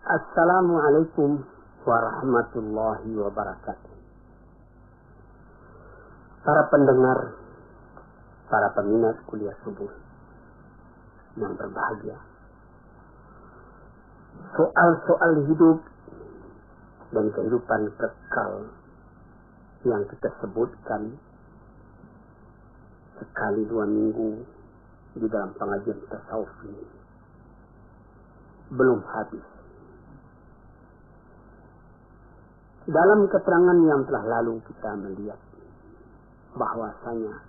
Assalamualaikum warahmatullahi wabarakatuh. Para pendengar, para peminat kuliah subuh yang berbahagia, soal-soal hidup dan kehidupan kekal yang kita sebutkan sekali 2 minggu di dalam pengajian tasawuf ini belum habis. Dalam keterangan yang telah lalu kita melihat bahwasanya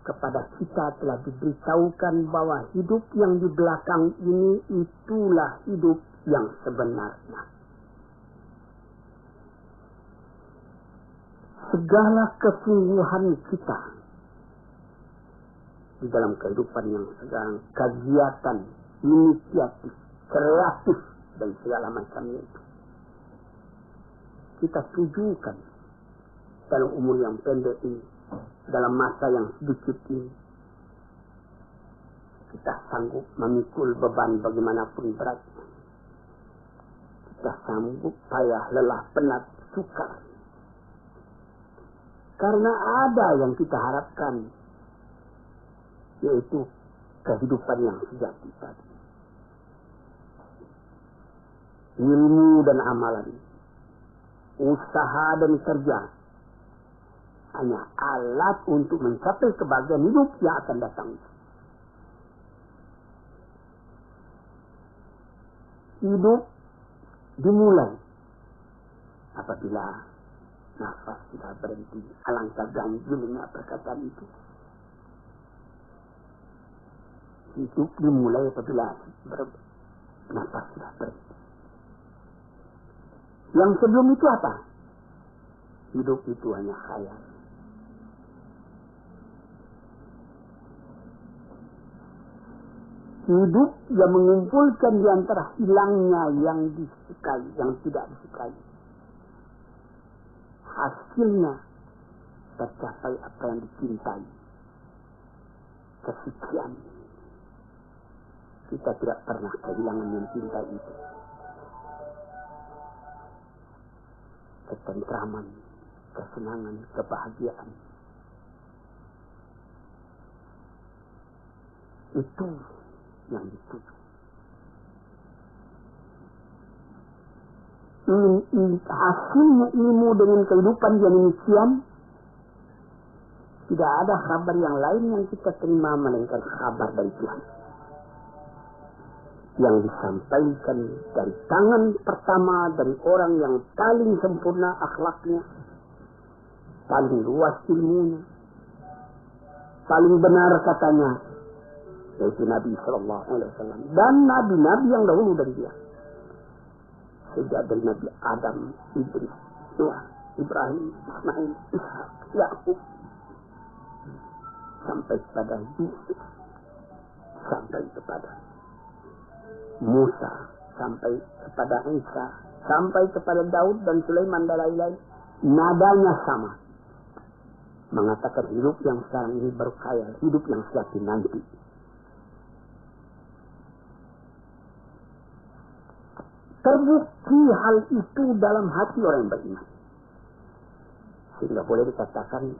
kepada kita telah diberitahukan bahwa hidup yang di belakang ini itulah hidup yang sebenarnya. Segala kesungguhan kita di dalam kehidupan yang sekarang, kegiatan, inisiatif, kreatif dan segala macamnya itu, kita tujukan dalam umur yang pendek ini, dalam masa yang sedikit ini, kita sanggup memikul beban bagaimanapun beratnya. Kita sanggup payah, lelah, penat, sukar. Karena ada yang kita harapkan, yaitu kehidupan yang sejati tadi. Ilmu dan amalan, usaha dan kerja hanya alat untuk mencapai kebahagiaan hidup yang akan datang. Hidup dimulai apabila nafas sudah berhenti. Alangkah ganjilnya perkataan itu. Hidup dimulai apabila nafas sudah berhenti. Yang sebelum itu apa? Hidup itu hanya khayal. Hidup yang mengumpulkan di antara hilangnya yang disukai, yang tidak disukai. Hasilnya tercapai apa yang dicintai. Kesucian. Kita tidak pernah kehilangan yang cinta itu. Ketentraman, kesenangan, kebahagiaan. Itu yang dituju. Hasilnya ilmu dengan kehidupan yang demikian, tidak ada kabar yang lain yang kita terima melainkan kabar dari Tuhan. Yang disampaikan dari tangan pertama dari orang yang paling sempurna akhlaknya, paling luas ilmunya, paling benar katanya, yaitu Nabi Sallallahu Alaihi Wasallam dan nabi-nabi yang dahulu dari dia, sejak dari Nabi Adam, Idris, Nuh, Ibrahim, Ismail, Ishak, Yakub, sampai kepada Yusuf, sampai kepada Musa, sampai kepada Isa, sampai kepada Daud dan Sulaiman dan lain-lain. Nadanya sama, mengatakan hidup yang sekarang ini baru khayal, hidup yang sejati nanti. Terbukti hal itu dalam hati orang yang beriman, sehingga boleh dikatakan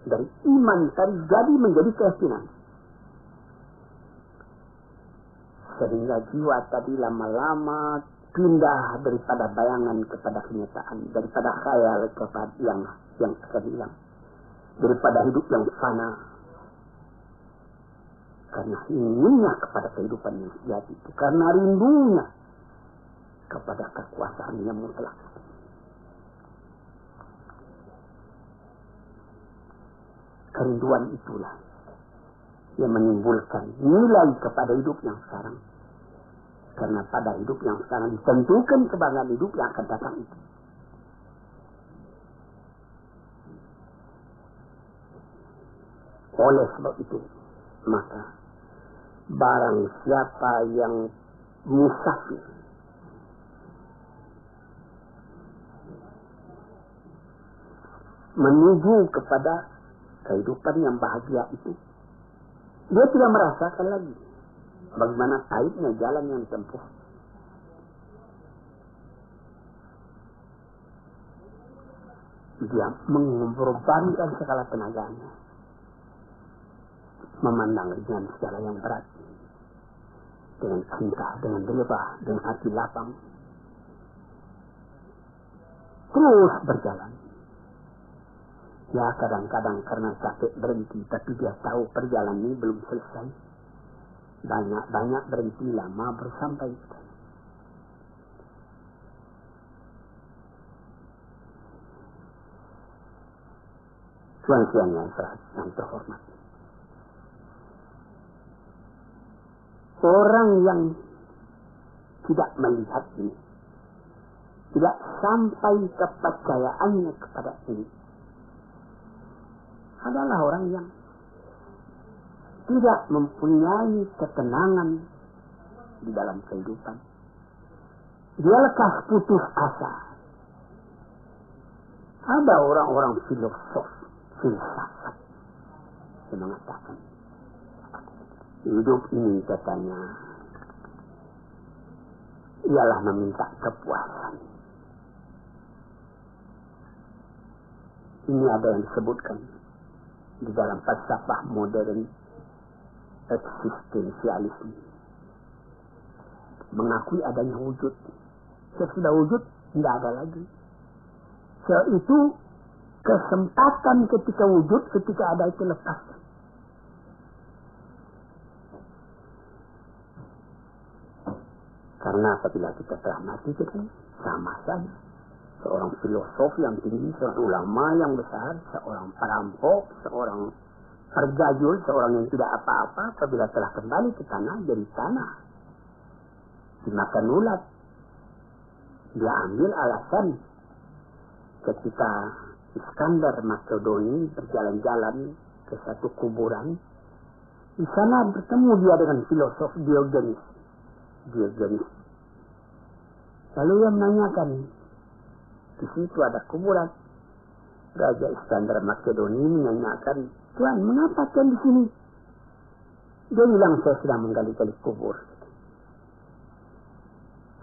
dari iman terjadi menjadi keyakinan. Sehingga jiwa tadi lama-lama pindah daripada bayangan kepada kenyataan, daripada khayal kepada yang akan hilang, daripada hidup yang fana. Karena inginnya kepada kehidupan yang sejati itu, karena rindunya kepada kekuasaan yang mutlak. Kerinduan itulah yang menimbulkan nilai kepada hidup yang sekarang. Karena pada hidup yang sekarang ditentukan kebahagiaan hidup yang akan datang itu. Oleh sebab itu, maka barang siapa yang musafir, menuju kepada kehidupan yang bahagia itu, dia tidak merasakan lagi bagaimana pahitnya jalan yang ditempuh. dia mengorbankan segala tenaganya, memandang dengan segala yang berat, dengan cinta, dengan rela, dengan hati lapang, terus berjalan. Ya kadang-kadang karena capek berhenti, tapi dia tahu perjalanan ini belum selesai. Banyak berhenti, lama bersampai. Tuan-tuan yang terhormat, orang yang tidak melihat ini, tidak sampai kepercayaannya kepada ini, adalah orang yang tidak mempunyai ketenangan di dalam kehidupan. Dia lekas putus asa. Ada orang-orang filsafat yang mengatakan hidup ini, katanya, ialah meminta kepuasan. Ini ada yang disebutkan di dalam falsafah modern eksistensialisme, mengakui adanya wujud. Sesudah wujud tidak ada lagi. Itu kesempatan ketika wujud, ketika ada itu lepas. Karena apabila kita telah mati, kita sama saja. Seorang filosof yang tinggi, seorang ulama yang besar, seorang perampok, seorang perjajul, seorang yang tidak apa-apa, apabila telah kembali ke tanah, jadi tanah. Dimakan ulat. Dia ambil alasan ketika Iskandar Makedoni berjalan-jalan ke satu kuburan. Di sana bertemu dia dengan filosof Diogenes. Lalu dia menanyakan, di situ ada kuburan. Raja Iskandar Makedoni menanyakan, Tuan, mengapa Tuan di sini? Dia bilang, saya sedang menggali-gali kubur.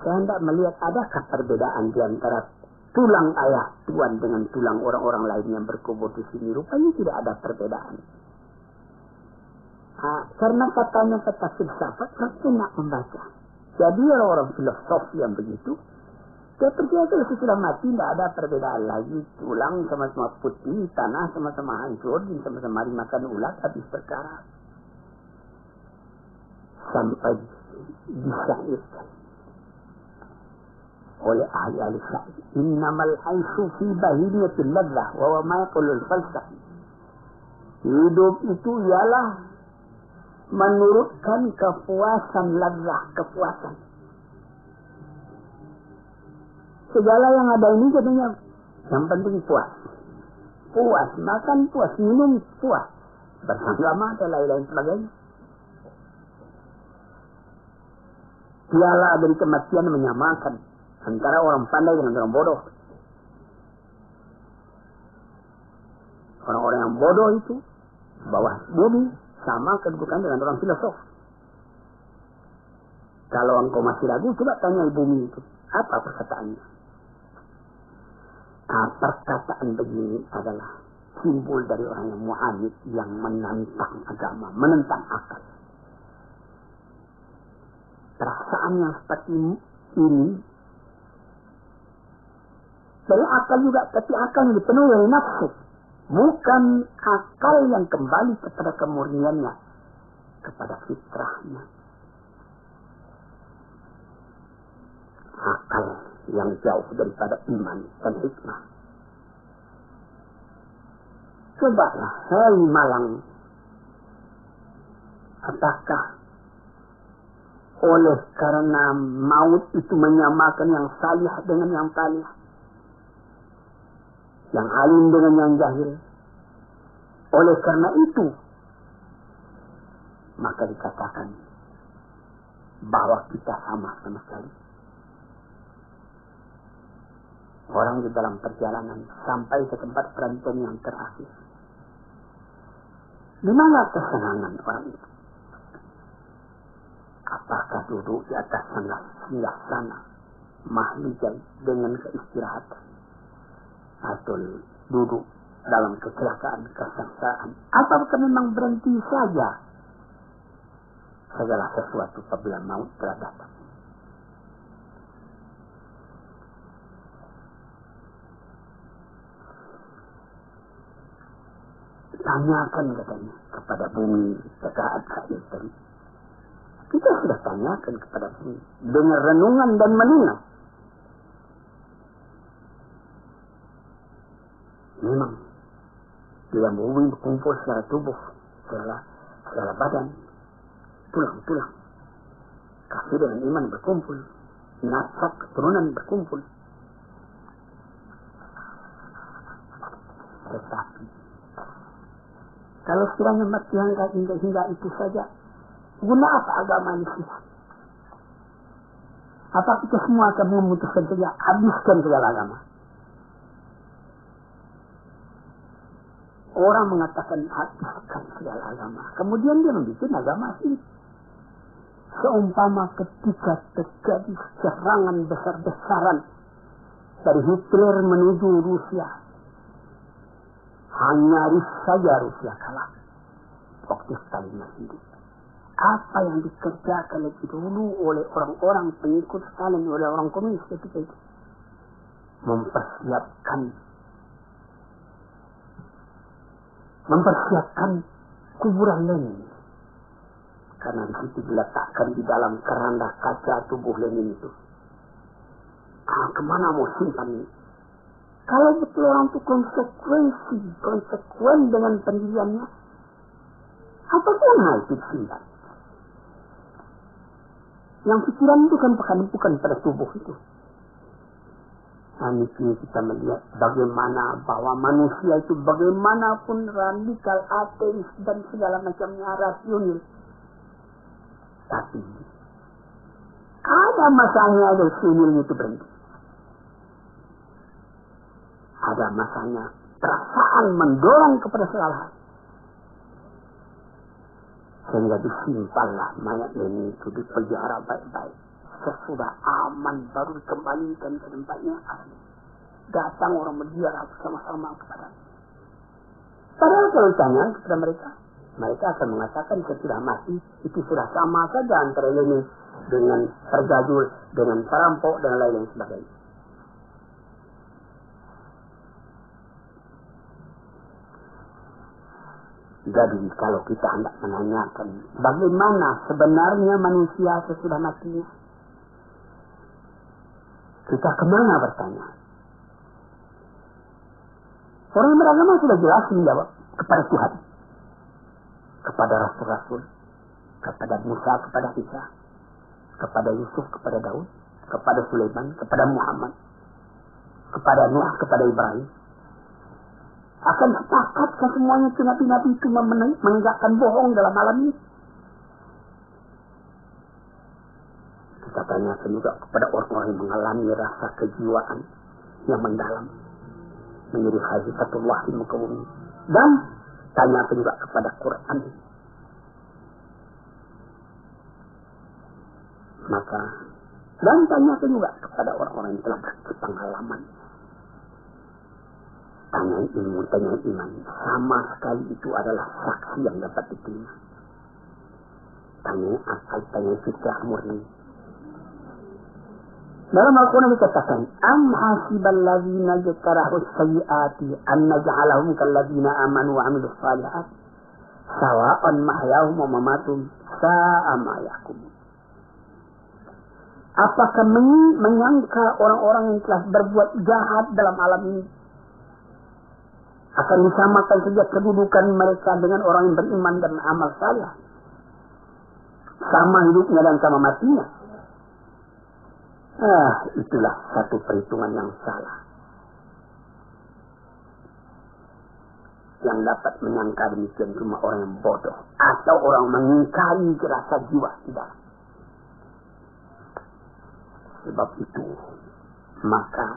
Saya hendak melihat adakah perbedaan di antara tulang ayah Tuan dengan tulang orang-orang lain yang berkubur di sini. Rupanya tidak ada perbedaan. Karena katanya kata filsafat, orang enak membaca. Jadi orang-orang filosof yang begitu, dia percaya kalau sudah mati tidak ada perbedaan lagi. Tulang sama-sama putih, tanah sama-sama hancur, sama-sama dimakan ulat, habis perkara. Sampai disyairkan oleh ahli syair, innamal aisyu fi bahimiyatil ladzah wa ma yaqulul falsafah. Hidup itu ialah menurutkan kepuasan ladzah, kepuasan. Segala yang ada ini katanya yang penting puas. Puas makan, puas minum, puas bersama dan lain-lain sebagainya. Piala dari kematian menyamakan antara orang pandai dengan orang bodoh. Orang-orang yang bodoh itu bawah bumi sama kedudukan dengan orang filosof. Kalau engkau masih ragu, coba tanya bumi itu apa perkataannya. Perkataan begini adalah simbol dari orang yang mu'anid, yang menentang agama, menentang akal. Perasaan yang seperti ini dari akal juga, tapi akal yang dipenuhi oleh nafsu, bukan akal yang kembali kepada kemurniannya, kepada fitrahnya. Akal yang jauh daripada iman dan hikmah. Cobalah, hai Malang, apakah oleh karena maut itu menyamakan yang salih dengan yang talih, yang alim dengan yang jahil? Oleh karena itu maka dikatakan bahwa kita sama sekali. Orang di dalam perjalanan sampai ke tempat perantauan yang terakhir. Di mana kesenangan orang itu? Apakah duduk di atas singgah sana mahligai dengan keistirahatan, atau duduk dalam kecelakaan, kesengsaraan, ataukah memang berhenti saja segala sesuatu apabila maut telah datang? Tanyakan katanya kepada bumi saat itu. Kita sudah tanyakan kepada bumi dengan renungan dan menunang. Memang bila bumi berkumpul secara tubuh, secara badan, tulang-tulang, kafir dan iman berkumpul, nasab keturunan berkumpul. Tetapi kalau sekiranya mati hingga itu saja, guna apa agama ini? Apa kita semua akan memutuskan saja, habiskan segala agama? Orang mengatakan habiskan segala agama, kemudian dia membuat agama asli. Seumpama ketika terjadi serangan besar-besaran dari Hitler menuju Rusia, hanya saja Rusia kalah waktu Stalin masih hidup. Apa yang dikerjakan lebih dulu oleh orang-orang pengikut Stalin, oleh orang komunis ketika itu, mempersiapkan kuburan Lenin, karena di situ diletakkan di dalam keranda kaca tubuh Lenin itu. Kemana mau simpan ini? Kalau betul orang itu konsekuen dengan pendiriannya, apapun hal itu disimpan. Yang pikiran itu kan bukan pada tubuh itu. Ini kita melihat bagaimana bahwa manusia itu bagaimanapun radikal, ateis dan segala macamnya rasional. Tapi ada masanya ada rasionalnya itu berhenti. Ada masanya perasaan mendorong kepada segala hal. Sehingga disimpanlah mayat ini itu dipelihara baik-baik. Sesudah aman baru dikembalikan ke tempatnya asli. Datang orang berziarah bersama-sama kepada. Padahal kalau ditanya kepada mereka akan mengatakan sesudah mati itu sudah sama saja antara ini dengan tergajul, dengan perampok dan lain-lain sebagainya. Jadi kalau kita hendak menanyakan bagaimana sebenarnya manusia sesudah matinya, kita kemana bertanya? Orang beragama sudah jelas menjawab kepada Tuhan, kepada Rasul-Rasul, kepada Musa, kepada Isa, kepada Yusuf, kepada Daud, kepada Sulaiman, kepada Muhammad, kepada Nuh, kepada Ibrahim. Akan sepakatkah semuanya nabi-nabi itu menegakkan bohong dalam alam ini? Kita tanyakan juga kepada orang-orang yang mengalami rasa kejiwaan yang mendalam, menjadi hazifatullah di muka bumi. Dan tanyakan juga kepada Quran. Dan tanyakan juga kepada orang-orang yang telah berpengalaman. Tanya ilmu, tanya iman. Sama sekali itu adalah saksi yang dapat diterima. Tanya akal, tanya fitrah murni. Dalam Al-Quran dikatakan, Am hasibal ladzina jtarahus sayyiati an naj'alahum kal ladzina amanu wa 'amilus shalihat sawa'an mahyahum wa mamatum sa'a ma yahkumun. Apakah menyangka orang-orang yang telah berbuat jahat dalam alam ini akan disamakan saja kedudukan mereka dengan orang yang beriman dan amal saleh? Sama hidupnya dan sama matinya. Itulah satu perhitungan yang salah. Yang dapat menyangka demikian cuma orang yang bodoh atau orang mengingkari rasa jiwa tidak. Sebab itu maka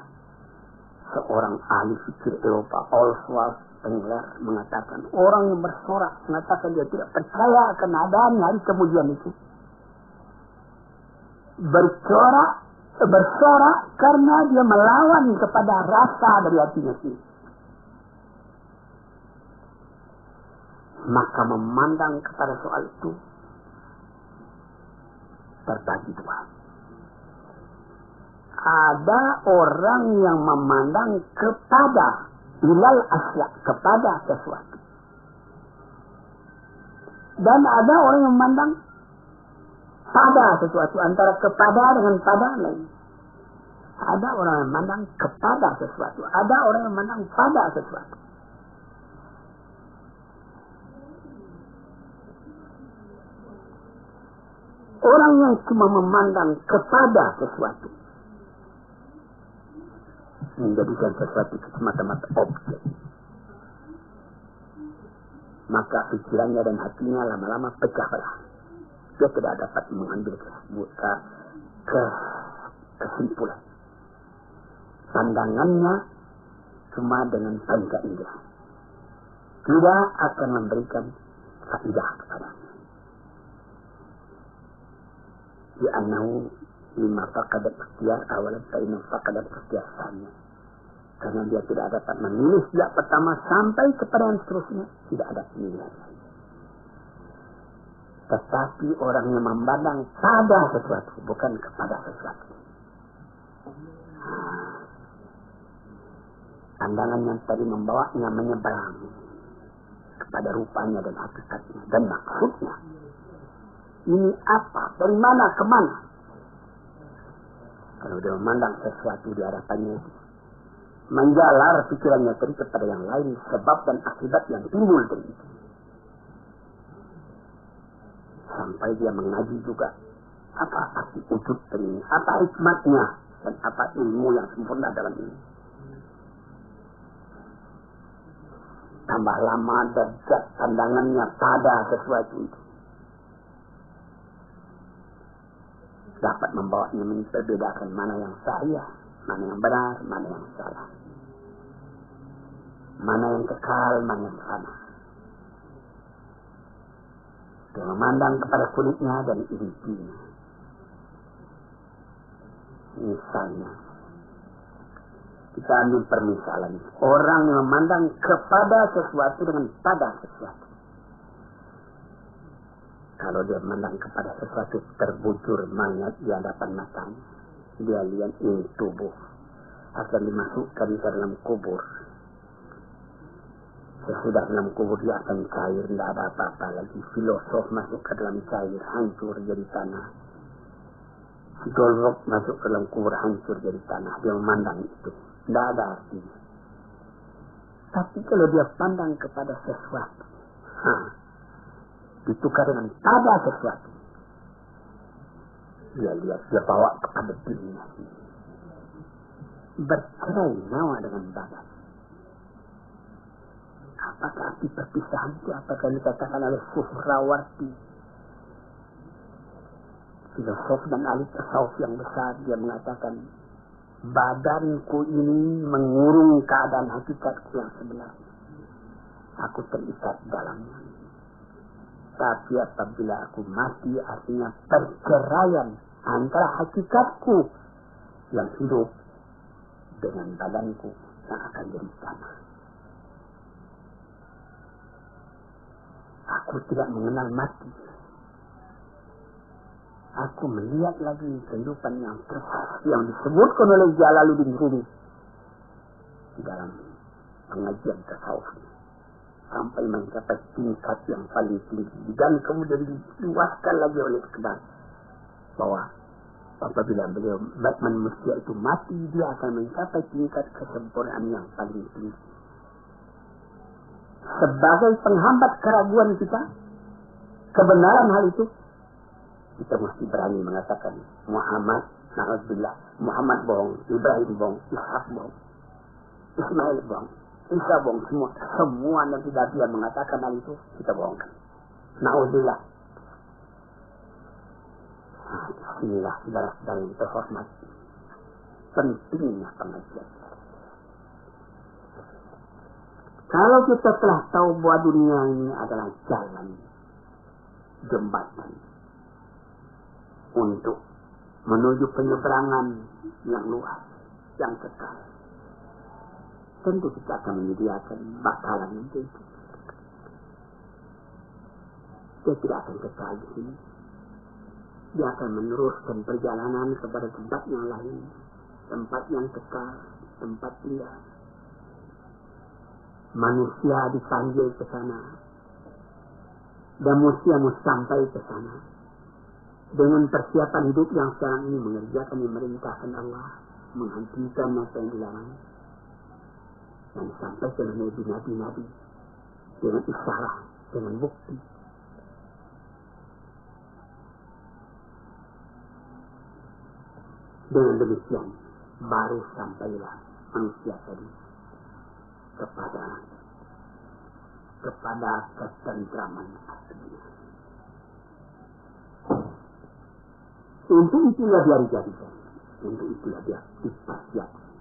seorang ahli fikir Eropa, Oswald Spengler, mengatakan orang yang bersorak, mengatakan dia tidak percaya akan adanya hari kemudian itu, bersorak karena dia melawan kepada rasa dari hatinya sendiri. maka memandang kepada soal itu terbagi dua. Ada orang yang memandang kepada ilal asya, kepada sesuatu. Dan ada orang yang memandang pada sesuatu, antara kepada dengan pada lain. Ada orang yang memandang kepada sesuatu, ada orang yang memandang pada sesuatu. Orang yang cuma memandang kepada sesuatu, menjadikan sesuatu semata-mata objek, maka pikirannya dan hatinya lama-lama pecah belah. Dia tidak dapat mengambil kesimpulan. Pandangannya cuma dengan panca indera, tidak akan memberikan faedah kepadanya. Li'annahu lima faqadat ikhtiyar awalan fa'innahu faqadat ikhtiyar saniya. Karena dia tidak dapat memilih sejak pertama sampai kepada yang seterusnya, tidak ada pilihan lain. Tetapi orang yang memandang pada sesuatu, bukan kepada sesuatu. Pandangan yang tadi membawanya menyeberang kepada rupanya dan hakikatnya dan maksudnya. Ini apa? Dari mana ke mana? Kalau dia memandang sesuatu di hadapannya itu, menjalar pikirannya tadi kepada yang lain, sebab dan akibat yang timbul dari itu. Sampai dia mengaji juga apa arti wujud ini, apa hikmatnya, dan apa ilmu yang sempurna dalam ini. Tambah lama derajat pandangannya pada sesuatu itu, dapat membawanya memperbedakan mana yang sahih, mana yang benar, mana yang salah, mana yang kekal, mana yang fana. Dia memandang kepada kulitnya dan intinya. Misalnya, kita ambil permisalan, orang yang memandang kepada sesuatu dengan pada sesuatu. Kalau dia memandang kepada sesuatu, terbujur mayat di hadapan matanya, dia lihat ini tubuh akan dimasukkan ke dalam kubur. Sesudah dalam kubur dia akan cair, tidak ada apa-apa lagi. Filosof masuk ke dalam cair, hancur jadi tanah. Golok masuk ke dalam kubur, hancur jadi tanah. Dia memandang itu, tidak ada artinya. Tapi kalau dia pandang kepada sesuatu, ditukar dengan pada sesuatu, dia lihat, dia bawa kepada dirinya, bercerai nyawa dengan badan. Apakah arti perpisahan itu? Apakah dikatakan oleh Suhrawardi, filosof dan ahli tasawuf yang besar? Dia mengatakan, badanku ini mengurung keadaan hakikatku yang sebenarnya. Aku terikat dalamnya. Tapi apabila aku mati, artinya perceraian antara hakikatku yang hidup dengan badanku yang akan jadi tanah. Aku tidak mengenal mati. Aku melihat lagi kehidupan yang terus yang disebutkan oleh Jalaluddin Rumi di dalam pengajian tasawuf, sampai mencapai tingkat yang paling tinggi, dan kemudian diluaskan lagi oleh Iqbal bahwa apabila beliau manusia itu mati, dia akan mencapai tingkat kesempurnaan yang paling tinggi. Sebagai penghambat keraguan kita, kebenaran hal itu, kita mesti berani mengatakan Muhammad, na'udzubillah, Muhammad bohong, Ibrahim bohong, Ishak bohong, Ismail bohong, Isa bohong, semua Nabi yang mengatakan hal itu, kita bohongkan. Na'udzubillah. Inilah saudara-saudara yang terhormat, pentingnya pengajian. Kalau kita telah tahu bahwa dunia ini adalah jalan, jembatan untuk menuju penyeberangan yang luas, yang kekal, tentu kita akan menyediakan bakalan untuk itu. dia tidak akan kekal di sini. Dia akan meneruskan perjalanan kepada tempat yang lain, tempat yang kekal, tempat tinggal. Manusia dipanggil ke sana, dan manusia mau sampai ke sana dengan persiapan hidup yang sekarang ini, mengerjakan memerintahkan Allah, menghentikan apa yang dilarang, dan sampai ke nabi-nabi dengan isyarat, dengan bukti. Dengan demikian baru sampailah manusia tadi kepada ketentraman hatinya. Untuk itulah dia dijadikan, untuk itulah dia dipersiapkan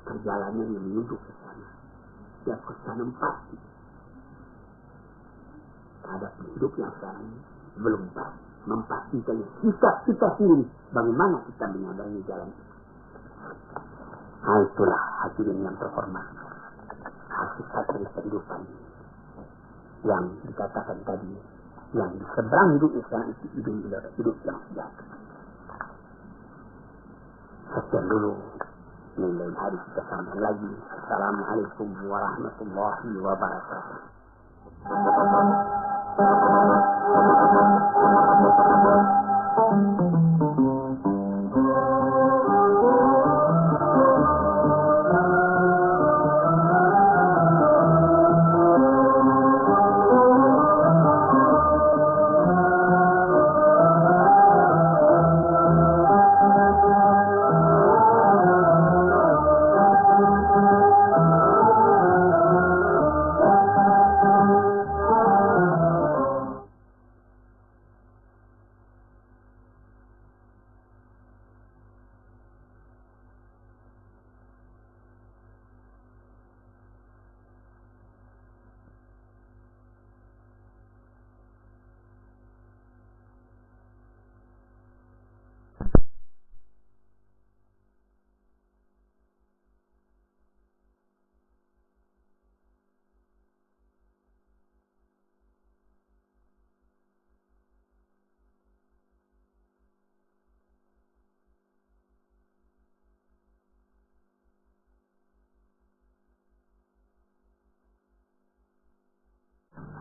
perjalanan yang menuju ke sana. Dia kesanam pasti terhadap hidup yang sekarang ini belum pasti, memastikan kita sendiri bagaimana kita menyadari jalan itu. Nah, itulah hadirin yang terhormat, hakikat dari kehidupan yang dikatakan tadi, yang di seberang hidup sekarang itu hidup yang sejahtera. Sekian dulu, ini lain hari kita sambung lagi. Assalamualaikum warahmatullahi wabarakatuh.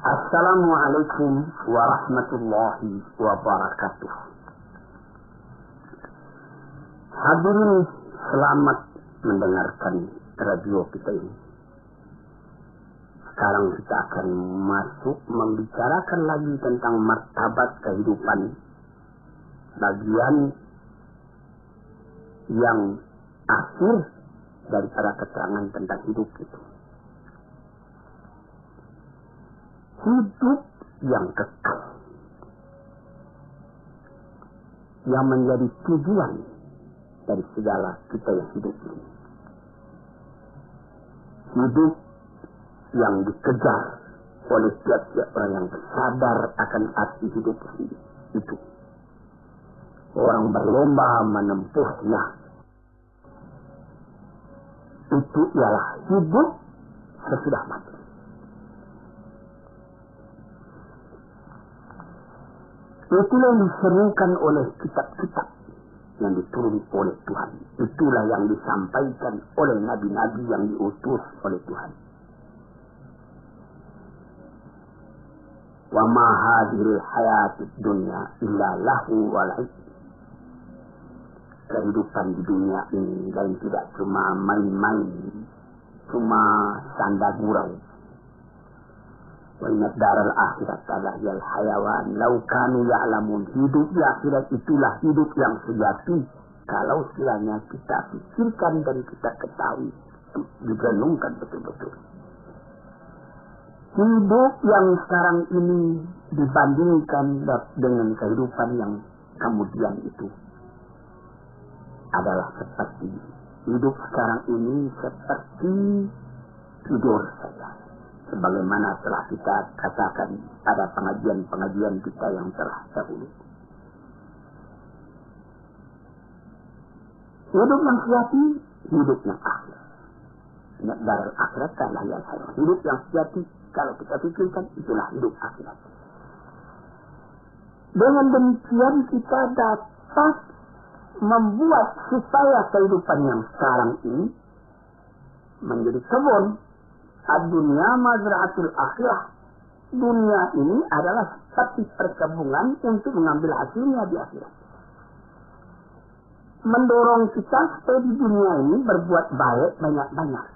Assalamualaikum warahmatullahi wabarakatuh. Hadirin, selamat mendengarkan radio kita ini. Sekarang kita akan masuk membicarakan lagi tentang martabat kehidupan, bagian yang akhir daripada keterangan tentang hidup itu. Hidup yang kekal, yang menjadi tujuan dari segala kita yang hidup ini. Hidup yang dikejar oleh tiap-tiap orang yang sadar akan arti hidup itu. Orang berlomba menempuhnya. Itu ialah hidup sesudah mati. Itulah yang diserukan oleh kitab-kitab yang diturun oleh Tuhan. Itulah yang disampaikan oleh nabi-nabi yang diutus oleh Tuhan. Wa ma hadhil hayatid dunya illa lahu wa la'ib. Kehidupan di dunia ini dan tidak cuma main-main, cuma tanda gurau. Wa inna daral akhirat alahiyal hayawan lau kanu ya'lamun. Hidup di akhirat itulah hidup yang sejati kalau sekiranya kita pikirkan dan kita ketahui, direnungkan betul-betul. Hidup yang sekarang ini dibandingkan dengan kehidupan yang kemudian itu adalah seperti hidup sekarang ini seperti tidur saja. Sebagaimana telah kita katakan pada pengajian-pengajian kita yang telah dahulu. Hidup yang sejati, hidup yang akhir. Darul akhirat adalah yang hayawan. Hidup yang sejati, kalau kita pikirkan, itulah hidup akhirat. Dengan demikian kita dapat membuat supaya kehidupan yang sekarang ini menjadi kebun. Ad-dunya mazra'atul akhirah. Dunia ini adalah seperti perkebunan untuk mengambil hasilnya di akhirat. Mendorong kita supaya di dunia ini berbuat baik banyak-banyak.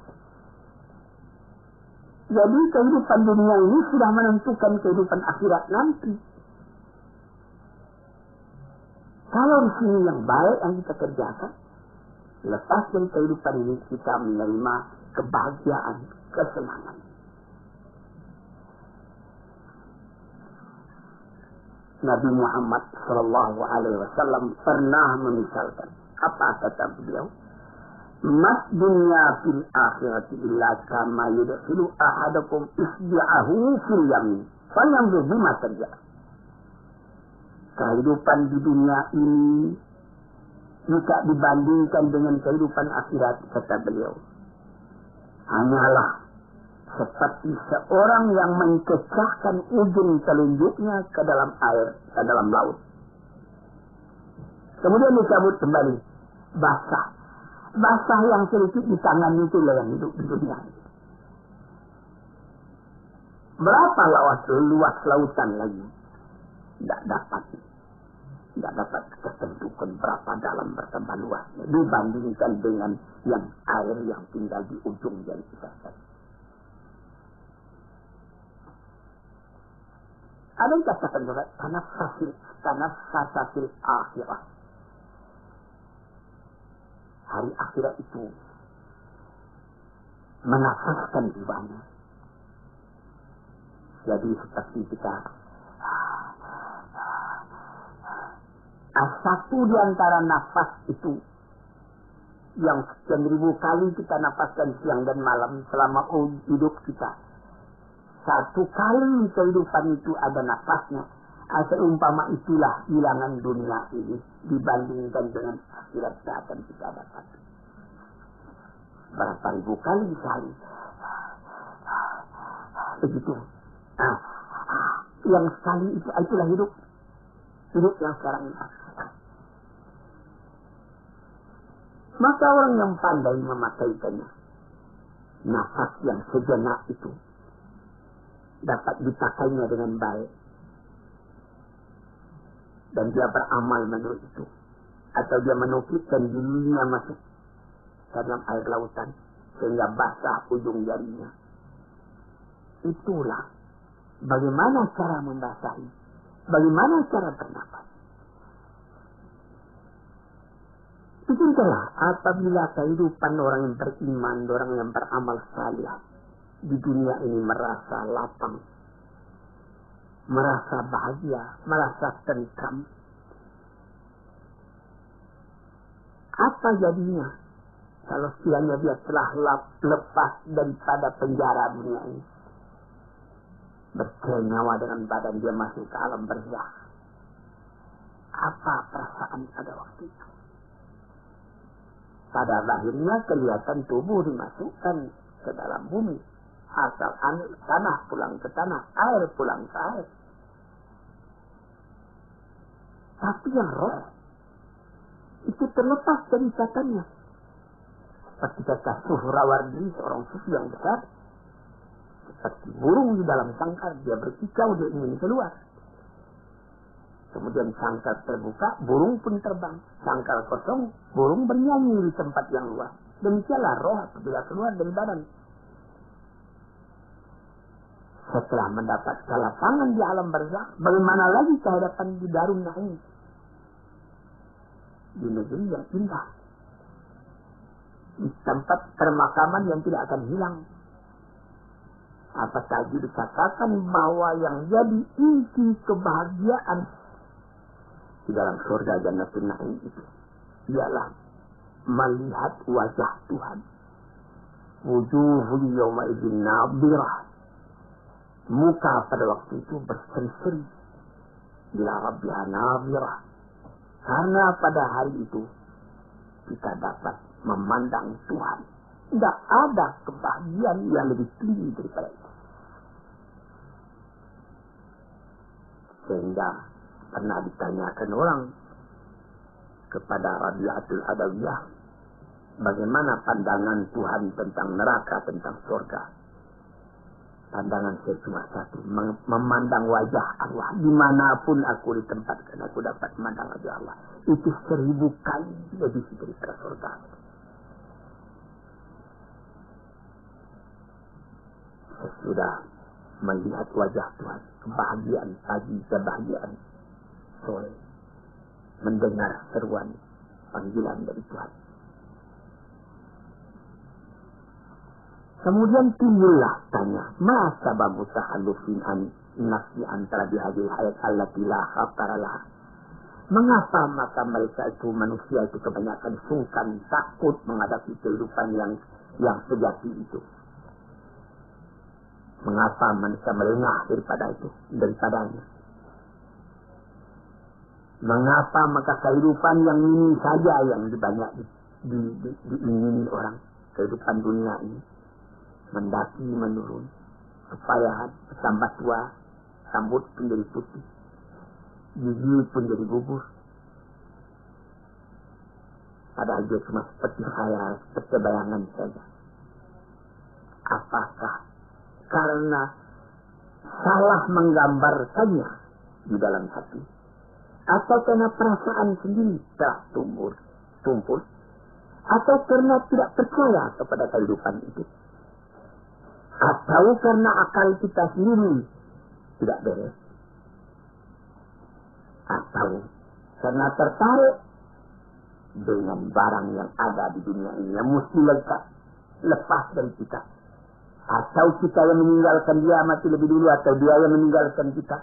Jadi kehidupan dunia ini sudah menentukan kehidupan akhirat nanti. Kalau di sini yang baik yang kita kerjakan, lepas dari kehidupan ini kita menerima kebahagiaan, kesenangan. Nabi Muhammad sallallahu alaihi wasallam pernah memisalkan, apa kata beliau? Mas dunya fil akhirati illa kama yudkhilu ahadakum isbi'ahu fil yamin fayanzur bima tarja. Kehidupan di dunia ini jika dibandingkan dengan kehidupan akhirat, kata beliau, hanyalah seperti seorang yang mencecahkan ujung telunjuknya ke dalam air, ke dalam laut. Kemudian dicabut kembali, basah. Basah yang sedikit di tangan itu yang hidup di dunia. Berapa luas lautan lagi? Tidak dapat kita tentukan berapa dalam berapa luasnya dibandingkan dengan yang air yang tinggal di ujung jari kita. Ada yang katakan juga tanaffasil akhirah. Hari akhirat itu menafaskan jiwanya. Jadi seperti kita satu di antara nafas itu yang sekian ribu kali kita nafaskan siang dan malam selama hidup kita. Satu kali kehidupan itu ada nafasnya. Seumpama itulah bilangan dunia ini dibandingkan dengan akhirat yang akan kita dapat. Berapa ribu kali sekali. Begitu. Yang sekali itulah hidup. Hidup yang sekarang ini. Maka orang yang pandai memakaikannya, nafas yang sejenak itu dapat dipakainya dengan baik, dan dia beramal menurut itu, atau dia menukikkan dirinya masuk ke dalam air lautan sehingga basah ujung jarinya. Itulah bagaimana cara membasahi, bagaimana cara bernafas. Begitulah apabila kehidupan orang yang beriman, orang yang beramal saleh di dunia ini merasa lapang, merasa bahagia, merasa tentram. Apa jadinya kalau sekiranya dia telah lepas daripada penjara dunia ini, bernyawa dengan badan dia masuk ke alam barzakh? Apa perasaan pada waktu itu? Pada lahirnya kelihatan tubuh dimasukkan ke dalam bumi. Asal tanah pulang ke tanah, air pulang ke air. Tapi yang roh itu terlepas dari catatannya. Seperti kata Suhrawardi, seorang sufi yang besar, seperti burung di dalam sangkar, dia berkicau, dia ingin keluar. Kemudian sangkar terbuka, burung pun terbang. Sangkar kosong, burung bernyanyi di tempat yang luas. Demikianlah roh apabila keluar dari badan. Setelah mendapat kelapangan di alam barzakh, bagaimana lagi kehadapan di Darun Naim? Di negeri yang indah. Di tempat permakaman yang tidak akan hilang. Apatah dikatakan bahwa yang jadi inti kebahagiaan di dalam surga Jannatul Naim itu ialah melihat wajah Tuhan. Wujuhul yawma idzin nadhirah. Muka pada waktu itu berseri-seri. Ila rabbiha nadhirah. Karena pada hari itu kita dapat memandang Tuhan. Tidak ada kebahagiaan yang lebih tinggi daripada itu. Sehingga Pernah ditanyakan orang kepada Rabi'atul Adawiyah, bagaimana pandangan Tuhan tentang neraka, tentang surga. Pandangan saya cuma satu, memandang wajah Allah. Dimanapun aku ditempatkan, aku dapat memandang wajah Allah. Itu 1000 kali lebih daripada surga. Sesudah melihat wajah Tuhan, kebahagiaan pagi, kebahagiaan sore, mendengar seruan panggilan dari Tuhan. Kemudian timbullah tanya, ma sababu tahallufin an nafsi antara dihadil hayat allati la khataralah. Mengapa maka mereka itu, manusia itu kebanyakan sungkan, takut menghadapi kehidupan yang sejati itu? Mengapa manusia melengah daripadanya? Mengapa maka kehidupan yang ini saja yang banyak diingini orang, kehidupan dunia ini mendaki menurun, kepayahan, tambah tua, rambut pun jadi putih, gigi pun jadi gugur. Padahal dia cuma seperti khayal, seperti bayangan saja. Apakah karena salah menggambarkannya di dalam hati, atau karena perasaan sendiri telah tumpul, atau karena tidak percaya kepada kehidupan itu, atau karena akal kita sendiri tidak beres, atau karena tertarik dengan barang yang ada di dunia ini yang mesti lepas dari kita, atau kita yang meninggalkan dia mati lebih dulu, atau dia yang meninggalkan kita.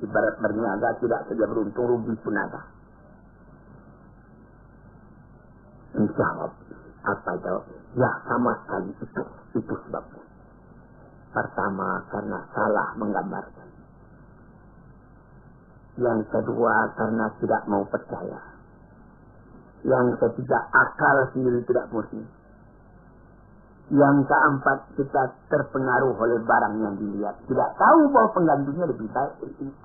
Ibarat berniaga, tidak saja beruntung, rugi pun ada. Menjawab, apa jawab? Ya, sama sekali itu sebabnya. Pertama, karena salah menggambarkan. Yang kedua, karena tidak mau percaya. Yang ketiga, akal sendiri tidak murni. Yang keempat, kita terpengaruh oleh barang yang dilihat, tidak tahu bahwa penggantinya lebih baik dari ini.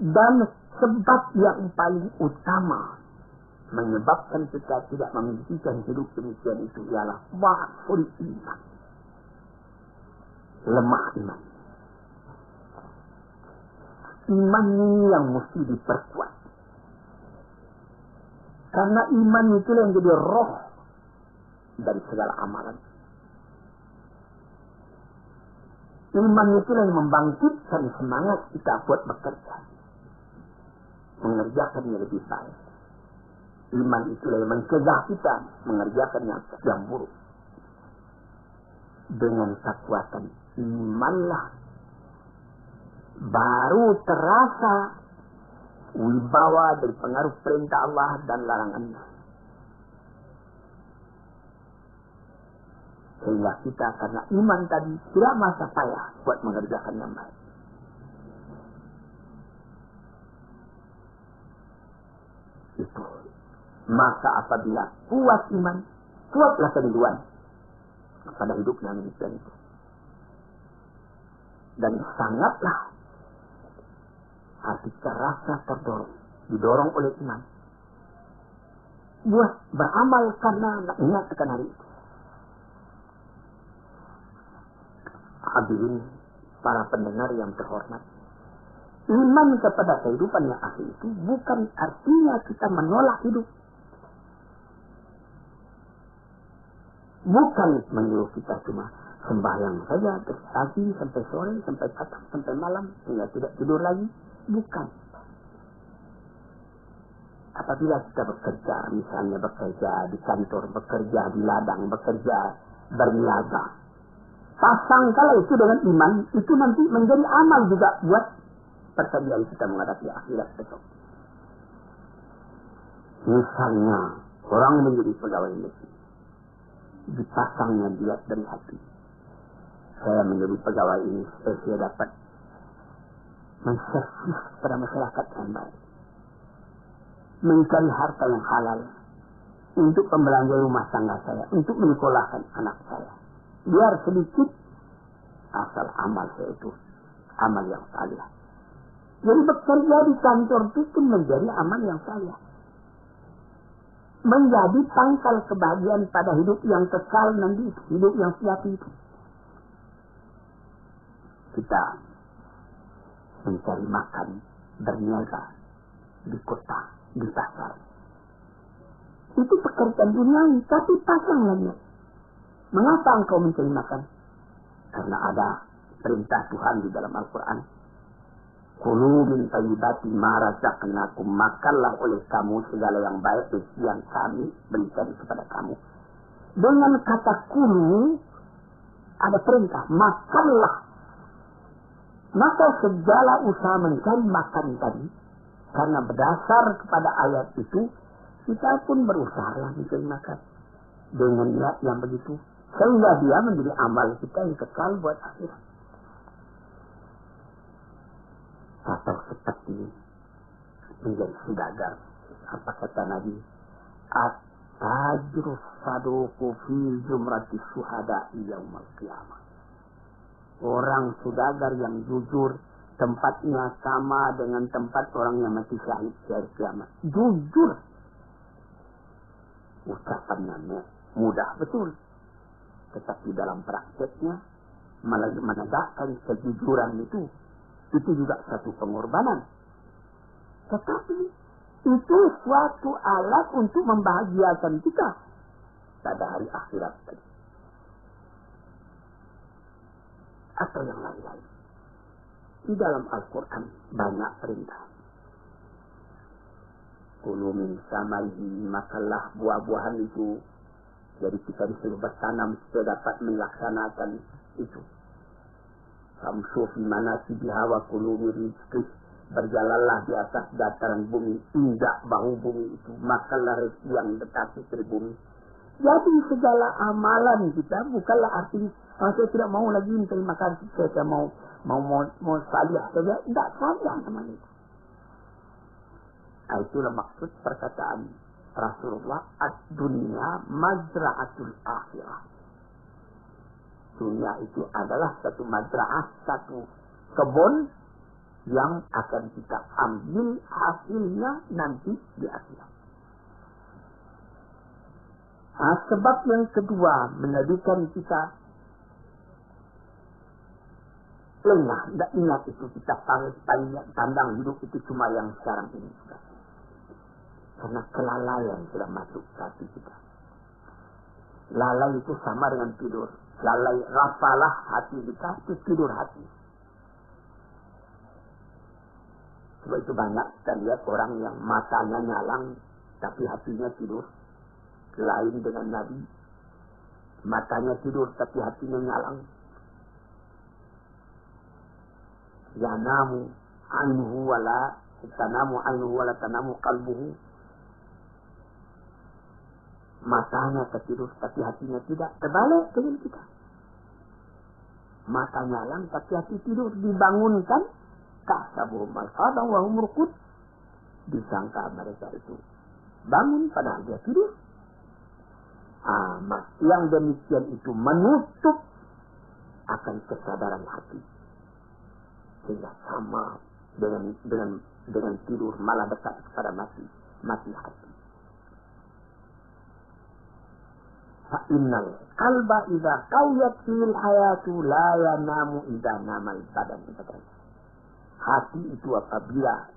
Dan sebab yang paling utama menyebabkan kita tidak memilikikan hidup demikian itu ialah dhaful iman, lemah iman. Iman ini yang mesti diperkuat, karena iman itu yang jadi roh dari segala amalan. Iman itu yang membangkitkan semangat kita buat bekerja, mengerjakan yang lebih baik. Iman itulah yang mencegah kita mengerjakan yang buruk. Dengan kekuatan imanlah baru terasa wibawa dari pengaruh perintah Allah dan larangannya. Sehingga kita karena iman tadi tidak masa payah buat mengerjakan yang baik. Itu. Maka apabila kuat iman, kuatlah kerinduan pada hidupnya demikian itu. Dan sangatlah hati terasa didorong oleh iman buat beramal karena ingat akan hari itu. Hadirin para pendengar yang terhormat, iman kepada kehidupan yang akhir itu bukan artinya kita menolak hidup. Bukan menyuruh kita cuma sembahyang saja dari pagi sampai sore, sampai petang, sampai malam, hingga tidak tidur lagi. Bukan. Apabila kita bekerja, misalnya bekerja di kantor, bekerja di ladang, bekerja berniaga, pasang kalau itu dengan iman, itu nanti menjadi amal juga buat persediaan kita menghadapi akhirat besok. Misalnya orang menjadi pegawai negeri, dipasangnya dilihat dari hati. Saya menjadi pegawai ini supaya saya dapat menservis pada masyarakat yang baik, mencari harta yang halal untuk pembelanja rumah tangga saya, untuk menyekolahkan anak saya. Biar sedikit asal amal saya itu amal yang saleh. Jadi bekerja di kantor itu pun menjadi amal yang saleh. Menjadi pangkal kebahagiaan pada hidup yang kekal nanti, hidup yang sejati itu. Kita mencari makan, berniaga di kota, di pasar. Itu pekerjaan duniawi, tapi pasanglah niat. Mengapa engkau mencari makan? Karena ada perintah Tuhan di dalam Al-Quran. Kulu min thayyibati ma razaqnakum, makanlah oleh kamu segala yang baik yang kami berikan kepada kamu. Dengan kata kulu ada perintah, makanlah. Maka segala usaha mencari makan tadi, karena berdasar kepada ayat itu, kita pun berusaha mencari makan dengan niat yang begitu, sehingga dia menjadi amal kita yang kekal buat akhirat. Atau seperti menjadi saudagar, apa kata Nabi, at-tajru saduqu fi jumrati syuhada yaumil qiyamah. Orang saudagar yang jujur, tempatnya sama dengan tempat orang yang mati syahid di hari kiamat. Jujur. Ucapannya mudah betul, tetapi dalam prakteknya menegakkan kejujuran itu juga satu pengorbanan. Tetapi itu suatu alat untuk membahagiakan kita pada hari akhirat tadi. Atau yang lain-lain. Di dalam Al-Quran banyak perintah. Kulu min samaihi, makanlah buah-buahan itu. Jadi kita disuruh bertanam supaya dapat melaksanakan itu. Famshu fi manasibiha wa kulu min rizqih, berjalanlah di atas dataran bumi, injak bahu bumi itu, makanlah rezeki yang dekat dari bumi. Jadi segala amalan kita bukanlah artinya saya tidak mau lagi mencari makan, saya mau salih saja, tidak saja teman itu. Itulah maksud perkataan Rasulullah, ad-dunya mazra'atul akhirah. Dunia itu adalah satu mazra'ah, satu kebun yang akan kita ambil hasilnya nanti di akhirat. Sebab yang kedua menjadikan kita lengah, tidak ingat itu, kita pandang hidup itu cuma yang sekarang ini. Karena kelalaian sudah masuk ke hati kita. Lalai itu sama dengan tidur. Lalai, rafalah hati kita, itu tidur hati. Sebab itu banyak kita lihat orang yang matanya nyalang, tapi hatinya tidur. Lain dengan Nabi, matanya tidur, tapi hatinya nyalang. Yanamu anhu wala tanamu qalbuhu. Matanya tertidur, tapi hatinya tidak. Terbalik dengan kita. Mata nyalang, tapi hati tidur. Dibangunkan, kahsabuhum al-fadang wa hum rukud. Disangka mereka itu bangun, padahal dia tidur. Yang demikian itu menutup akan kesadaran hati. Sehingga sama dengan tidur, malah dekat kepada mati hati. Fa'innal qalba idza qawiyat fil hayatu la yanamu idza namal badan. Hati itu apabila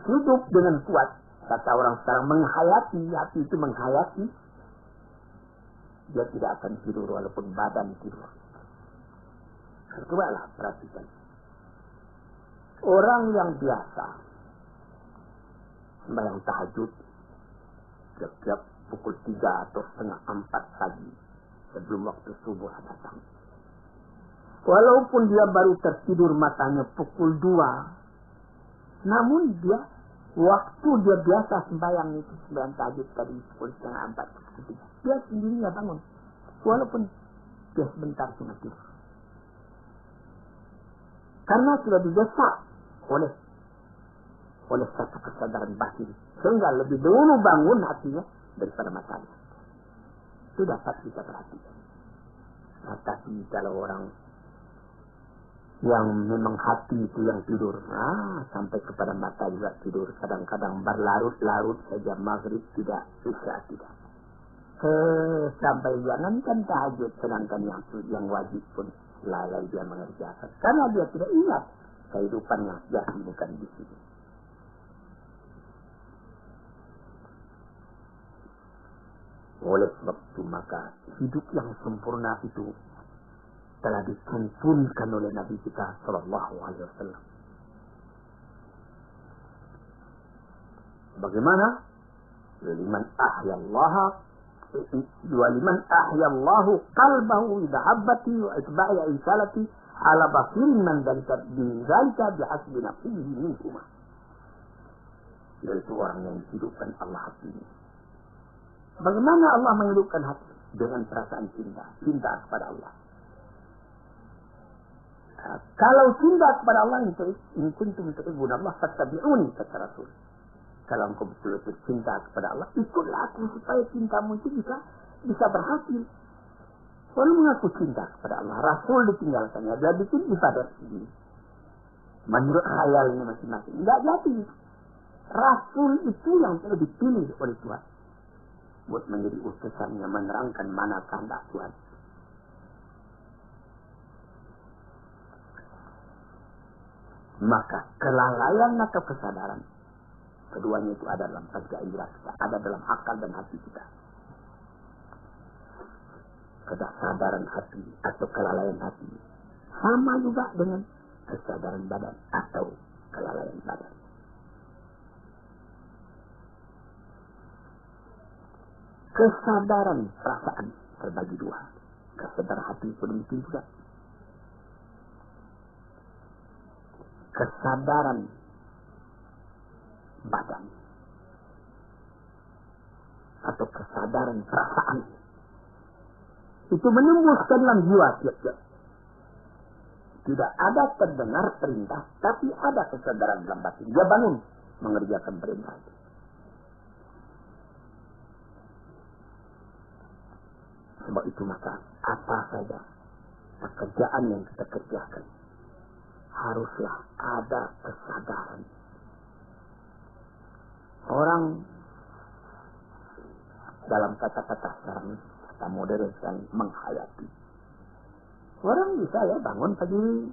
hidup dengan kuat, kata orang sekarang menghayati, hati itu menghayati, dia tidak akan tidur walaupun badan tidur. Cobalah perhatikan. Orang yang biasa sembahyang tahajud setiap pukul 3 atau setengah 4 pagi sebelum waktu subuh datang. Walaupun dia baru tertidur matanya pukul 2, namun dia waktu dia biasa sembahyang itu, sembahyang tahajud tadi pukul setengah 4, pukul 3, dia sendirinya bangun. Walaupun dia sebentar cuma tidur. Karena sudah didesak oleh satu kesadaran batin, sehingga lebih dulu bangun hatinya daripada matanya. Itu dapat kita perhatikan. Tapi kalau orang Yang memang hati itu yang tidur. Sampai kepada mata juga tidur. Kadang-kadang berlarut-larut saja, maghrib tidak, isya tidak. Sampai jangankan tahajud, sedangkan yang wajib pun lalai dia mengerjakan. Karena dia tidak ingat kehidupannya jadi bukan di sini. Oleh sebab itu maka hidup yang sempurna itu telah dituntunkan oleh Nabi kita Sallallahu Alaihi Wasallam. Bagaimana? Liman ahyallahu qalbahu bidahabbati wa itba'i aisalati ala basirin man dalika bihasbi nafsihi minhuma. Yaitu orang yang dihidupkan Allah hatinya. Bagaimana Allah menghidupkan hati? Dengan perasaan cinta kepada Allah. Kalau cinta kepada Allah, in kuntum tuhibbuna Allah fattabi'uni, kata Rasul. Kalau engkau betul-betul cinta kepada Allah, ikutlah aku supaya cintamu itu bisa berhasil. Orang mengaku cinta kepada Allah, Rasul ditinggalkannya, dia bikin ibadat sendiri. Menurut khayalnya masing-masing, enggak jadi. Rasul itu yang telah dipilih oleh Tuhan buat menjadi utusannya, menerangkan mana kehendak Tuhan. Maka kelalaian atau kesadaran, keduanya itu ada dalam panca indera kita, ada dalam akal dan hati kita. Kesadaran hati atau kelalaian hati sama juga dengan kesadaran badan atau kelalaian badan. Kesadaran perasaan terbagi dua. Kesadaran hati pun demikian juga. Kesadaran badan atau kesadaran perasaan itu menembus ke dalam jiwa tiap-tiap. Tidak ada terdengar perintah, tapi ada kesadaran dalam batin. Dia bangun mengerjakan perintah itu. Sebab itu maka apa saja pekerjaan yang kita kerjakan haruslah ada kesadaran. Orang dalam kata-kata sekarang, kata modern sekarang, menghayati. Orang bisa ya bangun pagi,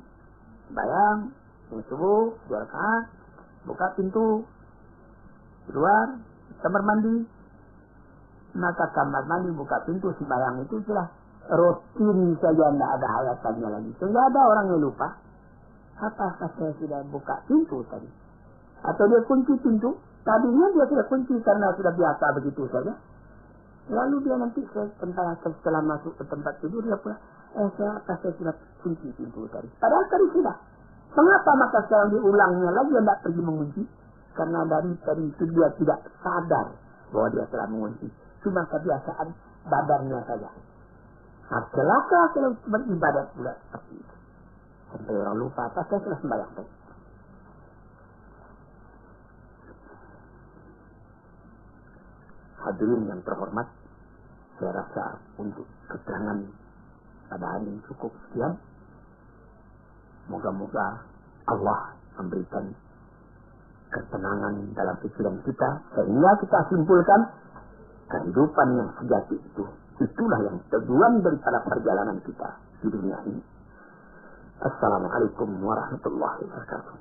bayang, subuh, 2 rakaat, buka pintu, keluar, kamar mandi. Maka kamar mandi, buka pintu, sembahyang itu sudah rutin saja, tidak ada hayatannya lagi. Sehingga ada orang yang lupa, apakah saya sudah buka pintu tadi? Atau dia kunci pintu, tadinya dia sudah kunci karena sudah biasa begitu saja. Lalu dia nanti setelah masuk ke tempat tidur, dia pula, apakah saya sudah kunci pintu tadi? Padahal tadi sudah. Mengapa maka sekarang diulangnya lagi, dia tidak pergi mengunci? Karena dari tadi itu dia tidak sadar bahwa dia telah mengunci. Cuma kebiasaan badannya saja. Celaka kalau beribadat pula seperti itu. Sampai orang lupa, apa saya sudah sembahyang tadi. Hadirin yang terhormat, saya rasa untuk keterangan pada hari ini cukup sekian. Moga-moga Allah memberikan ketenangan dalam pikiran kita, sehingga kita simpulkan kehidupan yang sejati itulah yang tujuan daripada perjalanan kita di dunia ini. Assalamualaikum warahmatullahi wabarakatuh.